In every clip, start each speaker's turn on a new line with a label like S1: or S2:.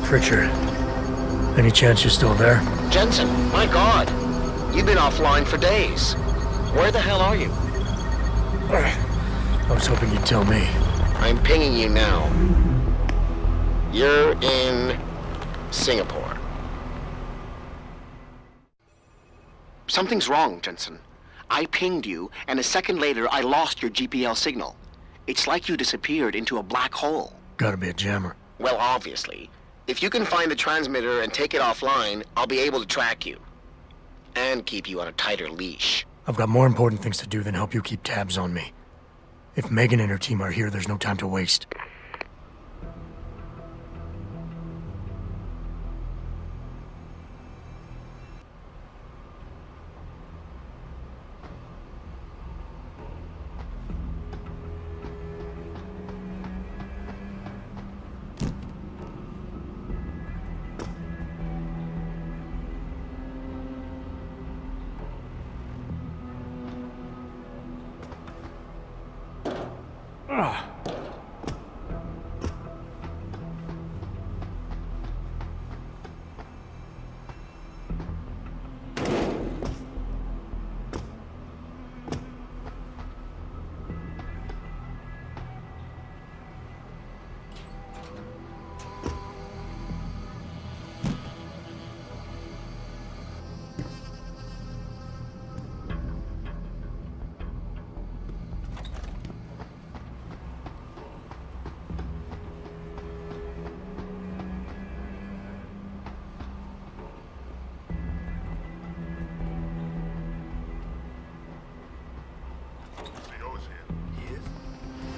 S1: Pritchard. Any chance you're still there?
S2: Jensen, my God. You've been offline for days. Where the hell are you?
S1: I was hoping you'd tell me.
S2: I'm pinging you now. You're in Singapore. Something's wrong, Jensen. I pinged you, and a second later I lost your GPL signal. It's like you disappeared into a black hole.
S1: Gotta be a jammer.
S2: Well, obviously. If you can find the transmitter and take it offline, I'll be able to track you. And keep you on a tighter leash.
S1: I've got more important things to do than help you keep tabs on me. If Megan and her team are here, there's no time to waste.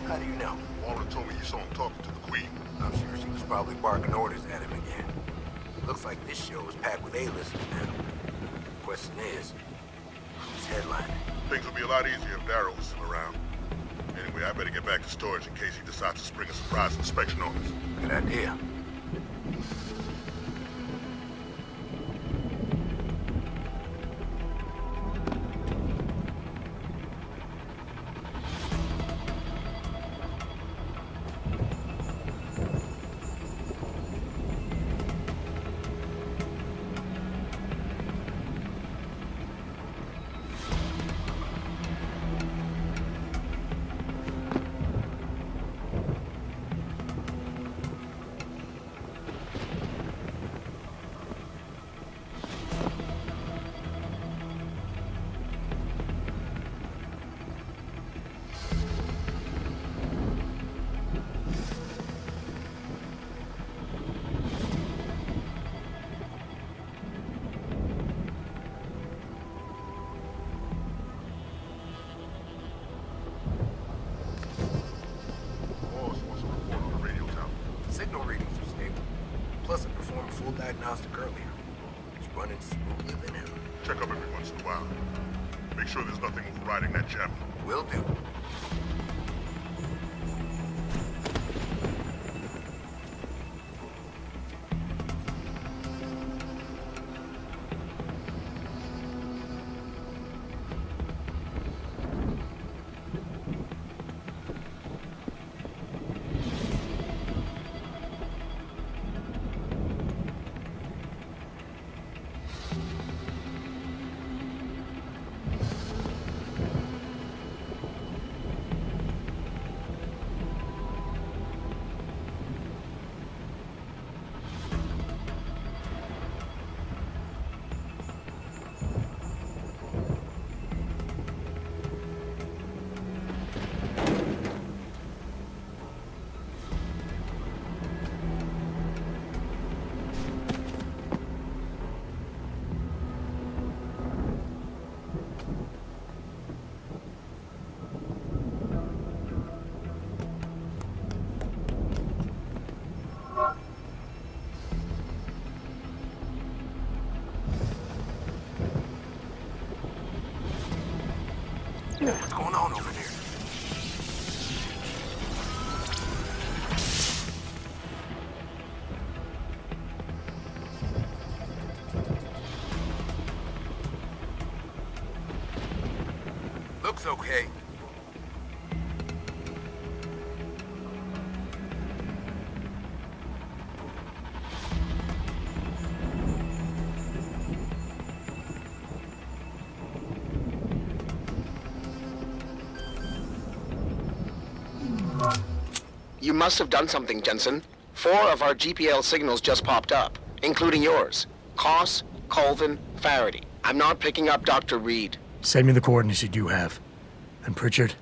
S3: How do you know?
S4: Walter told me you saw him talking to the Queen.
S3: I'm sure she was probably barking orders at him again. Looks like this show is packed with A-listers now. Question is, who's headlining?
S4: Things would be a lot easier if Darrow was still around. Anyway, I better get back to storage in case he decides to spring a surprise inspection on us.
S3: Good idea. Signal readings are stable. Plus, I performed a full diagnostic earlier. It's running smoothly than ever.
S4: Check up every once in a while. Make sure there's nothing overriding that gem.
S3: Will do. What's going on over there? Looks okay.
S2: must have done something, Jensen. 4 of our GPL signals just popped up, including yours. Koss, Colvin, Faraday. I'm not picking up Dr. Reed.
S1: Send me the coordinates you do have. And Pritchard,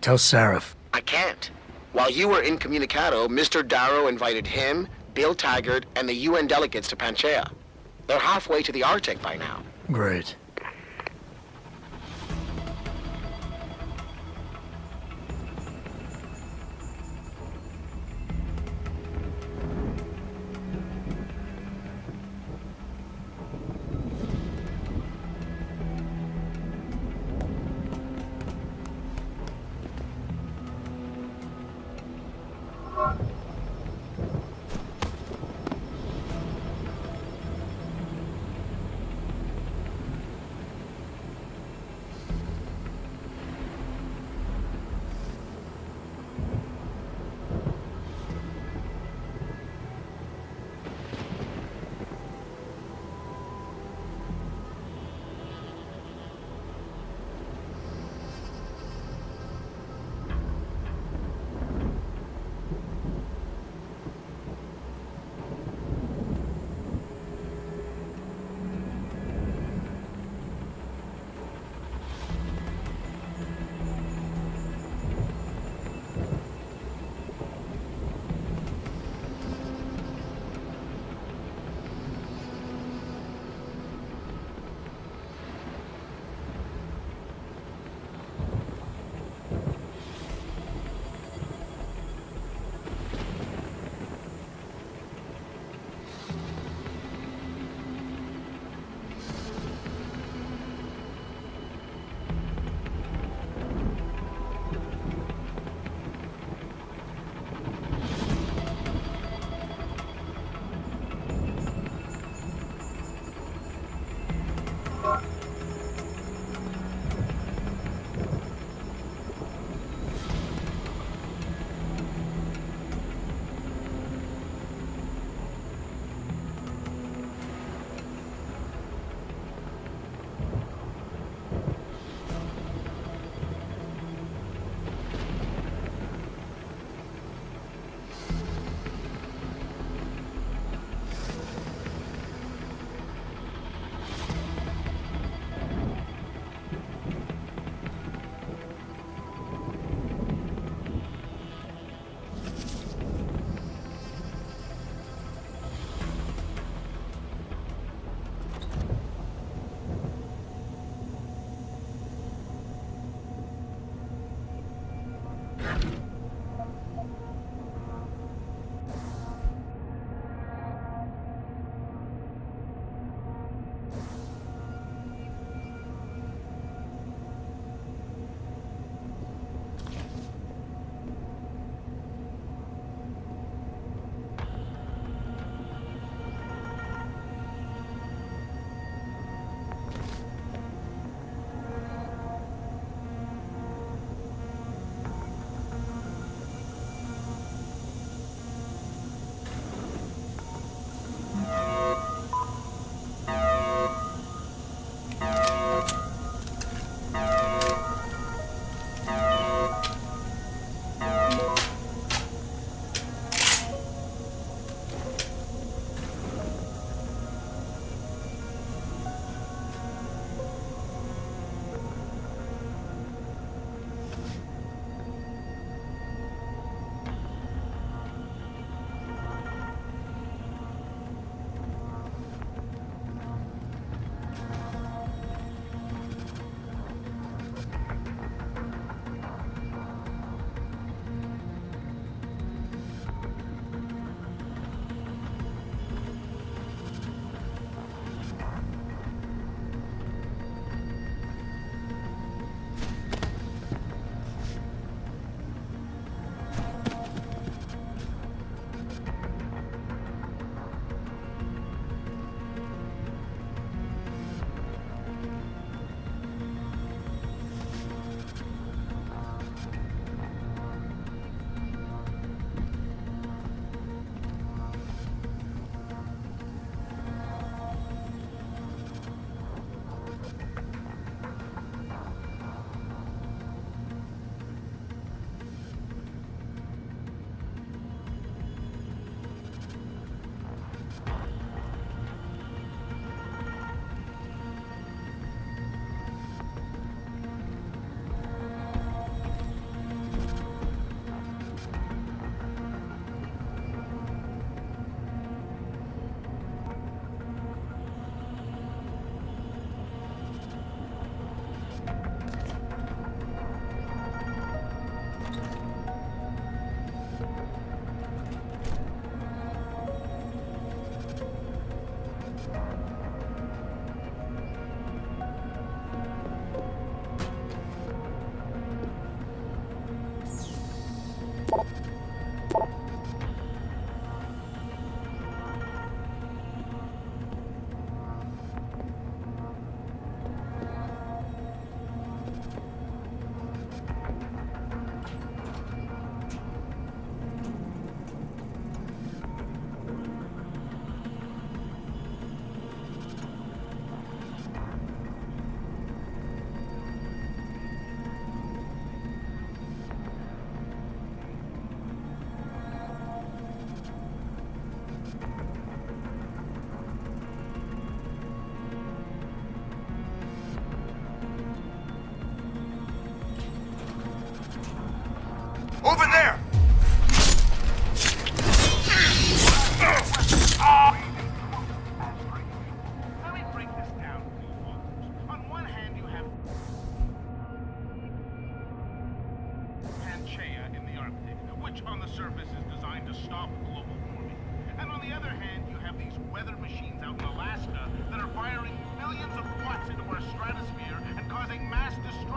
S1: tell Sarif.
S2: I can't. While you were incommunicado, Mr. Darrow invited him, Bill Taggart, and the UN delegates to Panchea. They're halfway to the Arctic by now.
S1: Great.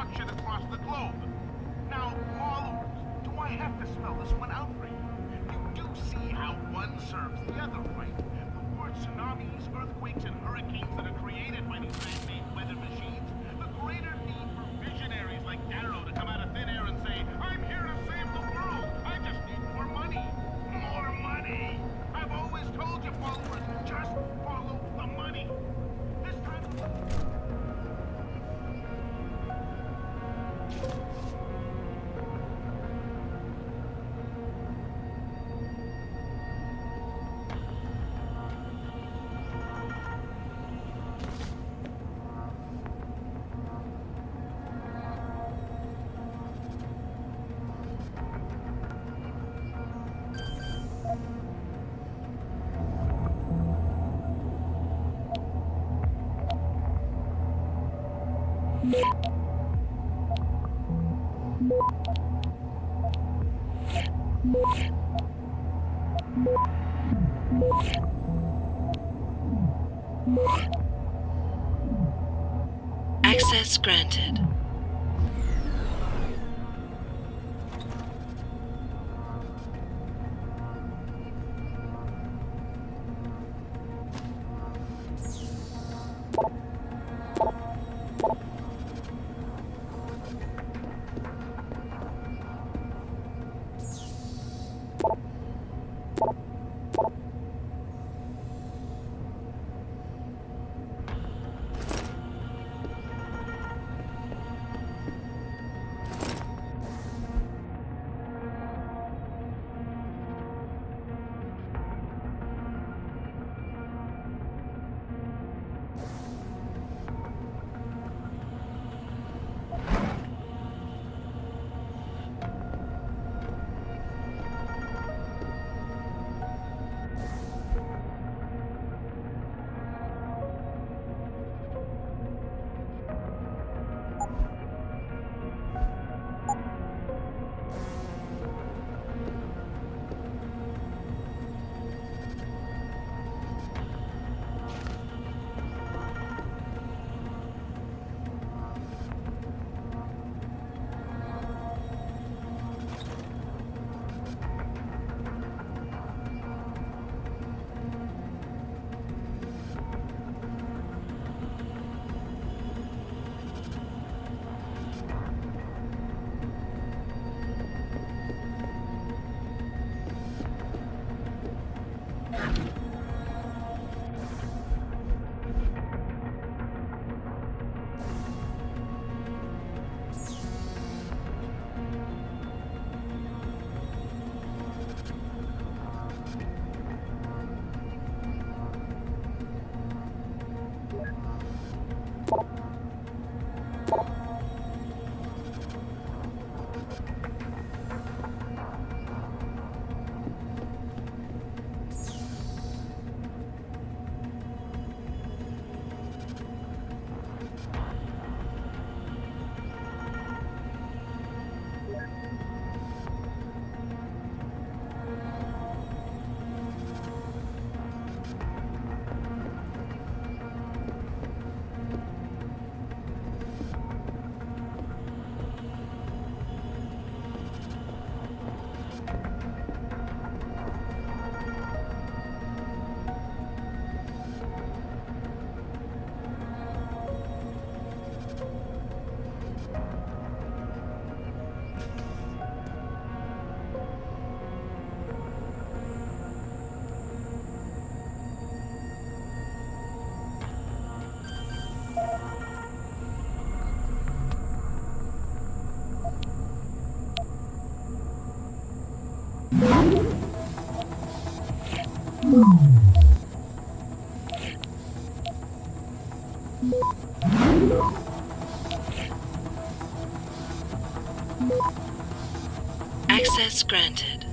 S5: destruction across the globe. Now, followers, do I have to spell this one out for you? You do see how one serves the other, right? The more tsunamis, earthquakes, and hurricanes that are created by these man-made weather machines, the greater need for visionaries like Darrow to come out of thin air and say, I'm here to save the world! I just need more money! More money! I've always told you, followers, just follow the money! This time...
S6: Access granted. Access granted.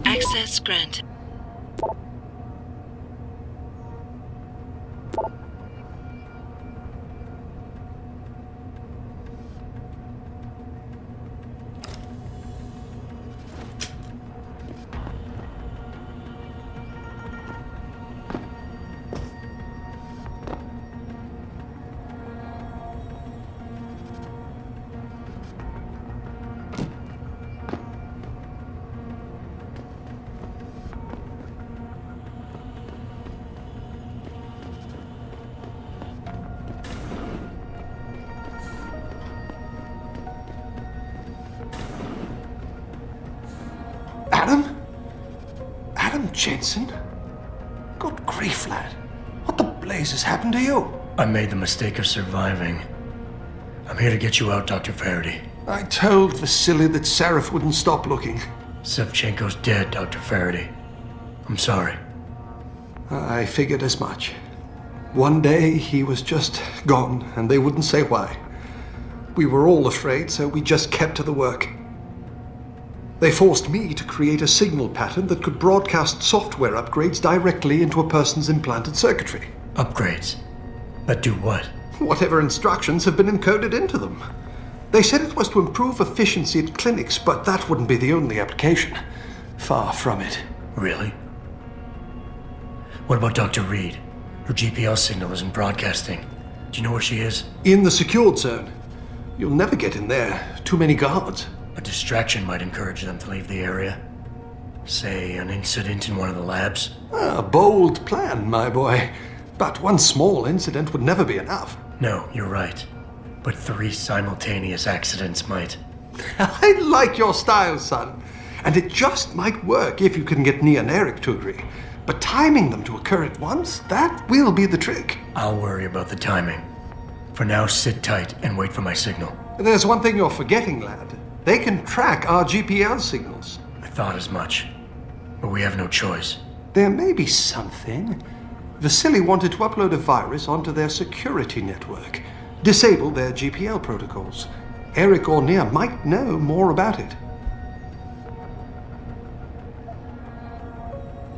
S6: Access granted.
S7: Adam? Adam Jensen? Good grief, lad. What the blazes happened to you?
S1: I made the mistake of surviving. I'm here to get you out, Dr. Faraday.
S7: I told Vasily that Seraph wouldn't stop looking.
S1: Sevchenko's dead, Dr. Faraday. I'm sorry.
S7: I figured as much. One day he was just gone, and they wouldn't say why. We were all afraid, so we just kept to the work. They forced me to create a signal pattern that could broadcast software upgrades directly into a person's implanted circuitry.
S1: Upgrades? But do what?
S7: Whatever instructions have been encoded into them. They said it was to improve efficiency at clinics, but that wouldn't be the only application. Far from it.
S1: Really? What about Dr. Reed? Her GPL signal isn't broadcasting. Do you know where she is?
S7: In the secured zone. You'll never get in there. Too many guards.
S1: A distraction might encourage them to leave the area. Say, an incident in one of the labs.
S7: A bold plan, my boy. But one small incident would never be enough.
S1: No, you're right. But 3 simultaneous accidents might.
S7: I like your style, son. And it just might work if you can get Nia and Eric to agree. But timing them to occur at once, that will be the trick.
S1: I'll worry about the timing. For now, sit tight and wait for my signal.
S7: There's one thing you're forgetting, lad. They can track our GPL signals.
S1: I thought as much. But we have no choice.
S7: There may be something. Vasily wanted to upload a virus onto their security network, disable their GPL protocols. Eric or Nia might know more about it.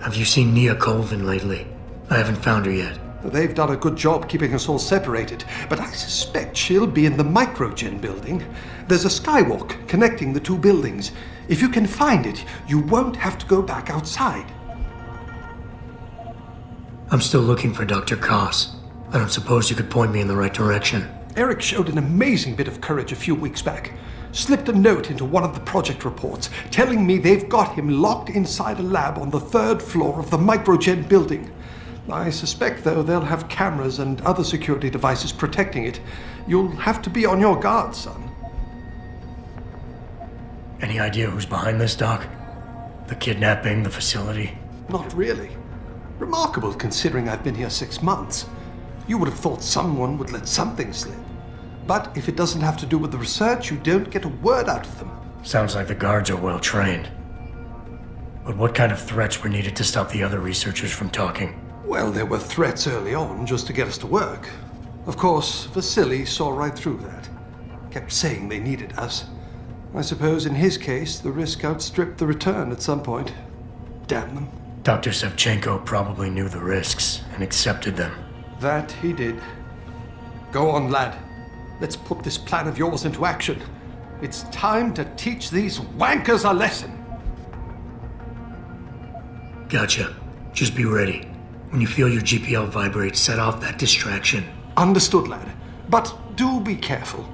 S1: Have you seen Nia Colvin lately? I haven't found her yet.
S7: They've done a good job keeping us all separated, but I suspect she'll be in the Microgen building. There's a skywalk connecting the 2 buildings. If you can find it, you won't have to go back outside.
S1: I'm still looking for Dr. Koss. I don't suppose you could point me in the right direction.
S7: Eric showed an amazing bit of courage a few weeks back. Slipped a note into one of the project reports, telling me they've got him locked inside a lab on the 3rd floor of the Microgen building. I suspect, though, they'll have cameras and other security devices protecting it. You'll have to be on your guard, son.
S1: Any idea who's behind this, Doc? The kidnapping, the facility?
S7: Not really. Remarkable considering I've been here 6 months. You would have thought someone would let something slip. But if it doesn't have to do with the research, you don't get a word out of them.
S1: Sounds like the guards are well trained. But what kind of threats were needed to stop the other researchers from talking?
S7: Well, there were threats early on just to get us to work. Of course, Vasily saw right through that. Kept saying they needed us. I suppose in his case, the risk outstripped the return at some point. Damn them.
S1: Dr. Sevchenko probably knew the risks and accepted them.
S7: That he did. Go on, lad. Let's put this plan of yours into action. It's time to teach these wankers a lesson.
S1: Gotcha. Just be ready. When you feel your GPL vibrate, set off that distraction.
S7: Understood, lad. But do be careful.